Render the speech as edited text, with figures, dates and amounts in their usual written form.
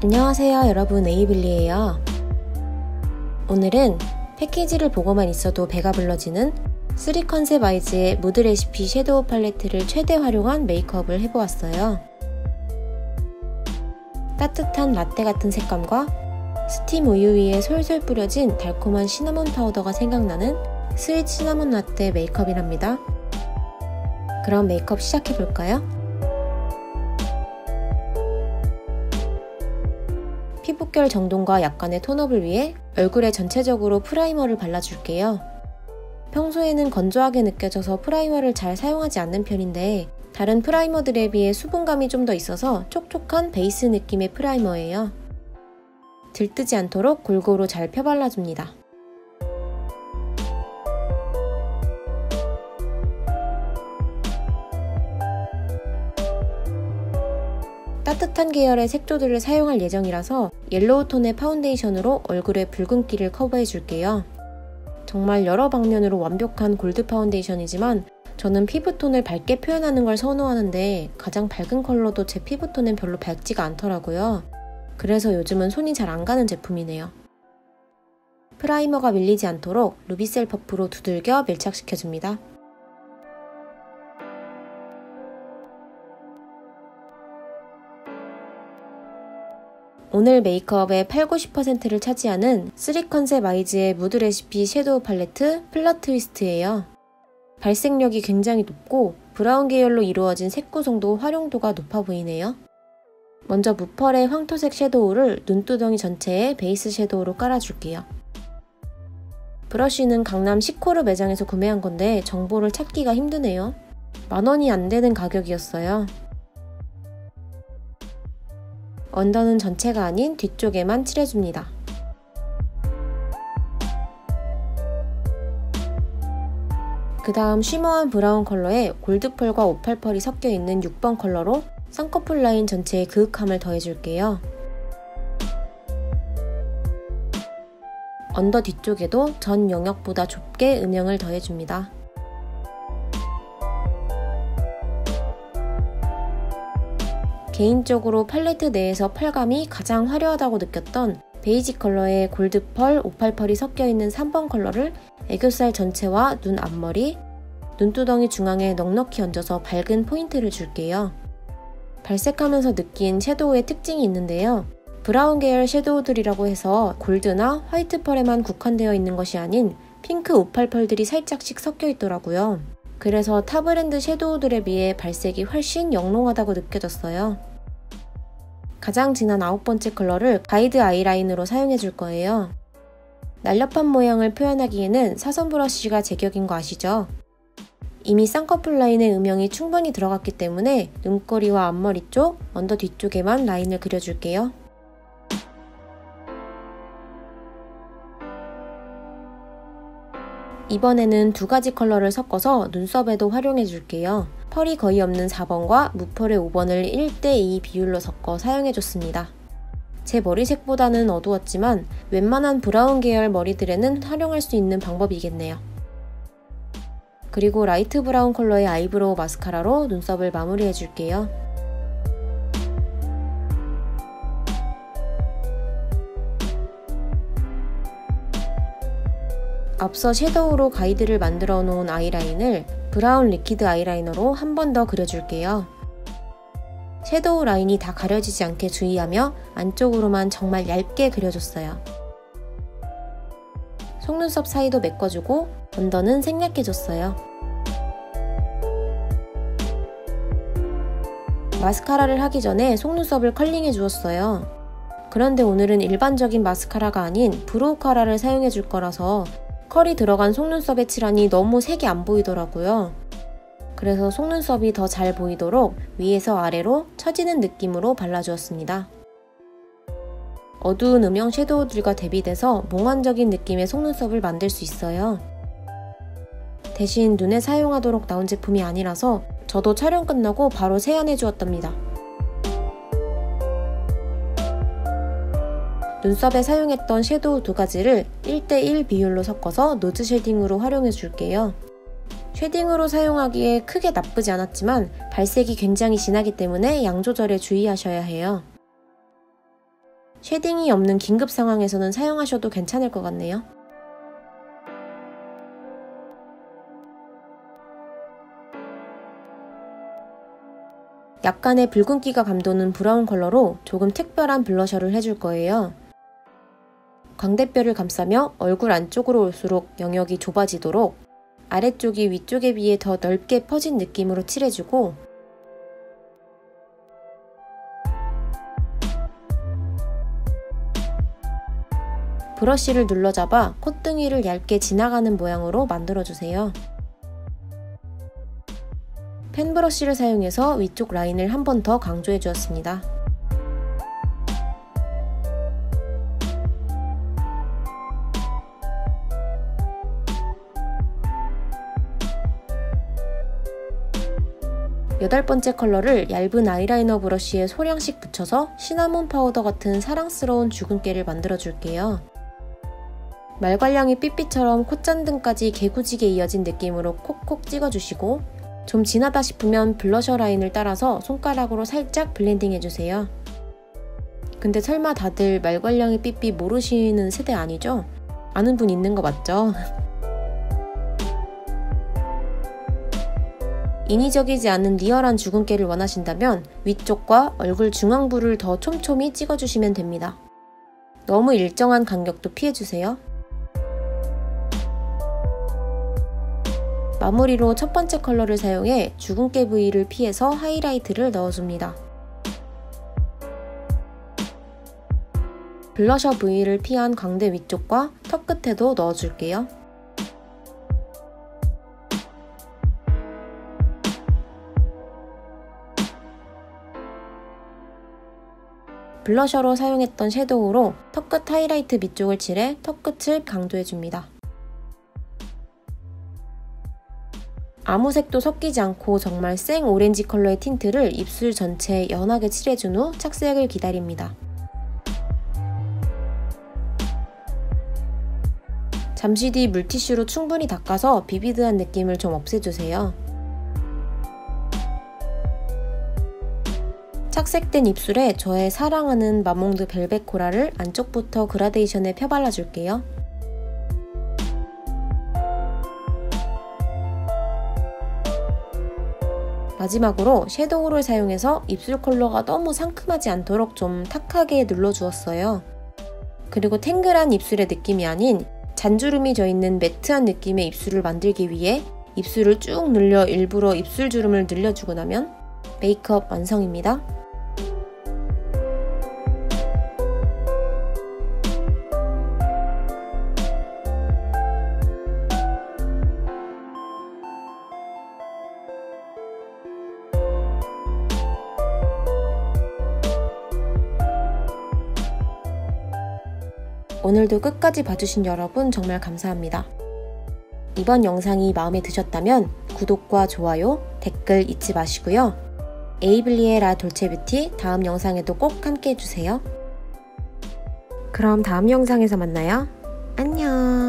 안녕하세요 여러분, 에이블리예요. 오늘은 패키지를 보고만 있어도 배가 불러지는 3컨셉 아이즈의 무드 레시피 섀도우 팔레트를 최대 활용한 메이크업을 해보았어요. 따뜻한 라떼 같은 색감과 스팀 우유 위에 솔솔 뿌려진 달콤한 시나몬 파우더가 생각나는 스윗 시나몬 라떼 메이크업이랍니다. 그럼 메이크업 시작해볼까요? 피부결 정돈과 약간의 톤업을 위해 얼굴에 전체적으로 프라이머를 발라줄게요. 평소에는 건조하게 느껴져서 프라이머를 잘 사용하지 않는 편인데 다른 프라이머들에 비해 수분감이 좀 더 있어서 촉촉한 베이스 느낌의 프라이머예요. 들뜨지 않도록 골고루 잘 펴발라줍니다. 따뜻한 계열의 색조들을 사용할 예정이라서 옐로우 톤의 파운데이션으로 얼굴의 붉은기를 커버해줄게요. 정말 여러 방면으로 완벽한 골드 파운데이션이지만 저는 피부톤을 밝게 표현하는 걸 선호하는데 가장 밝은 컬러도 제 피부톤엔 별로 밝지가 않더라고요. 그래서 요즘은 손이 잘 안 가는 제품이네요. 프라이머가 밀리지 않도록 루비셀 퍼프로 두들겨 밀착시켜줍니다. 오늘 메이크업의 80~90%를 차지하는 3컨셉 아이즈의 무드 레시피 섀도우 팔레트 플럿 트위스트예요. 발색력이 굉장히 높고 브라운 계열로 이루어진 색 구성도 활용도가 높아 보이네요. 먼저 무펄의 황토색 섀도우를 눈두덩이 전체에 베이스 섀도우로 깔아줄게요. 브러쉬는 강남 시코르 매장에서 구매한 건데 정보를 찾기가 힘드네요. 10,000원이 안 되는 가격이었어요. 언더는 전체가 아닌 뒤쪽에만 칠해줍니다. 그 다음 쉬머한 브라운 컬러에 골드펄과 오팔펄이 섞여있는 6번 컬러로 쌍꺼풀 라인 전체에 그윽함을 더해줄게요. 언더 뒤쪽에도 전 영역보다 좁게 음영을 더해줍니다. 개인적으로 팔레트 내에서 펄감이 가장 화려하다고 느꼈던 베이지 컬러의 골드펄, 오팔펄이 섞여있는 3번 컬러를 애교살 전체와 눈 앞머리, 눈두덩이 중앙에 넉넉히 얹어서 밝은 포인트를 줄게요. 발색하면서 느낀 섀도우의 특징이 있는데요. 브라운 계열 섀도우들이라고 해서 골드나 화이트 펄에만 국한되어 있는 것이 아닌 핑크 오팔펄들이 살짝씩 섞여 있더라고요. 그래서 타 브랜드 섀도우들에 비해 발색이 훨씬 영롱하다고 느껴졌어요. 가장 진한 9번째 컬러를 가이드 아이라인으로 사용해줄 거예요. 날렵한 모양을 표현하기에는 사선 브러쉬가 제격인 거 아시죠? 이미 쌍꺼풀 라인의 음영이 충분히 들어갔기 때문에 눈꼬리와 앞머리 쪽, 언더 뒤쪽에만 라인을 그려줄게요. 이번에는 두 가지 컬러를 섞어서 눈썹에도 활용해줄게요. 펄이 거의 없는 4번과 무펄의 5번을 1:2 비율로 섞어 사용해줬습니다. 제 머리색보다는 어두웠지만 웬만한 브라운 계열 머리들에는 활용할 수 있는 방법이겠네요. 그리고 라이트 브라운 컬러의 아이브로우 마스카라로 눈썹을 마무리해줄게요. 앞서 섀도우로 가이드를 만들어 놓은 아이라인을 브라운 리퀴드 아이라이너로 한 번 더 그려줄게요. 섀도우 라인이 다 가려지지 않게 주의하며 안쪽으로만 정말 얇게 그려줬어요. 속눈썹 사이도 메꿔주고 언더는 생략해줬어요. 마스카라를 하기 전에 속눈썹을 컬링해 주었어요. 그런데 오늘은 일반적인 마스카라가 아닌 브로우 카라를 사용해 줄 거라서 컬이 들어간 속눈썹에 칠하니 너무 색이 안 보이더라고요. 그래서 속눈썹이 더 잘 보이도록 위에서 아래로 처지는 느낌으로 발라주었습니다. 어두운 음영 섀도우들과 대비돼서 몽환적인 느낌의 속눈썹을 만들 수 있어요. 대신 눈에 사용하도록 나온 제품이 아니라서 저도 촬영 끝나고 바로 세안해 주었답니다. 눈썹에 사용했던 섀도우 두 가지를 1:1 비율로 섞어서 노즈 쉐딩으로 활용해 줄게요. 쉐딩으로 사용하기에 크게 나쁘지 않았지만 발색이 굉장히 진하기 때문에 양 조절에 주의하셔야 해요. 쉐딩이 없는 긴급 상황에서는 사용하셔도 괜찮을 것 같네요. 약간의 붉은기가 감도는 브라운 컬러로 조금 특별한 블러셔를 해줄 거예요. 광대뼈를 감싸며 얼굴 안쪽으로 올수록 영역이 좁아지도록 아래쪽이 위쪽에 비해 더 넓게 퍼진 느낌으로 칠해주고 브러쉬를 눌러잡아 콧등위를 얇게 지나가는 모양으로 만들어주세요. 펜 브러쉬를 사용해서 위쪽 라인을 한 번 더 강조해 주었습니다. 여덟 번째 컬러를 얇은 아이라이너 브러쉬에 소량씩 붙여서 시나몬 파우더 같은 사랑스러운 주근깨를 만들어 줄게요. 말괄량이 삐삐처럼 콧잔등까지 개구지게 이어진 느낌으로 콕콕 찍어주시고 좀 진하다 싶으면 블러셔 라인을 따라서 손가락으로 살짝 블렌딩 해주세요. 근데 설마 다들 말괄량이 삐삐 모르시는 세대 아니죠? 아는 분 있는 거 맞죠? 인위적이지 않은 리얼한 주근깨를 원하신다면 위쪽과 얼굴 중앙부를 더 촘촘히 찍어주시면 됩니다. 너무 일정한 간격도 피해주세요. 마무리로 첫 번째 컬러를 사용해 주근깨 부위를 피해서 하이라이트를 넣어줍니다. 블러셔 부위를 피한 광대 위쪽과 턱 끝에도 넣어줄게요. 블러셔로 사용했던 섀도우로 턱끝 하이라이트 밑쪽을 칠해 턱 끝을 강조해줍니다. 아무 색도 섞이지 않고 정말 생 오렌지 컬러의 틴트를 입술 전체에 연하게 칠해준 후 착색을 기다립니다. 잠시 뒤 물티슈로 충분히 닦아서 비비드한 느낌을 좀 없애주세요. 착색된 입술에 저의 사랑하는 마몽드 벨벳 코랄을 안쪽부터 그라데이션에 펴발라줄게요. 마지막으로 섀도우를 사용해서 입술 컬러가 너무 상큼하지 않도록 좀 탁하게 눌러주었어요. 그리고 탱글한 입술의 느낌이 아닌 잔주름이 져있는 매트한 느낌의 입술을 만들기 위해 입술을 쭉 늘려 일부러 입술 주름을 늘려주고 나면 메이크업 완성입니다. 오늘도 끝까지 봐주신 여러분 정말 감사합니다. 이번 영상이 마음에 드셨다면 구독과 좋아요, 댓글 잊지 마시고요. 에이블리의 라 돌체 뷰티 다음 영상에도 꼭 함께 해주세요. 그럼 다음 영상에서 만나요. 안녕.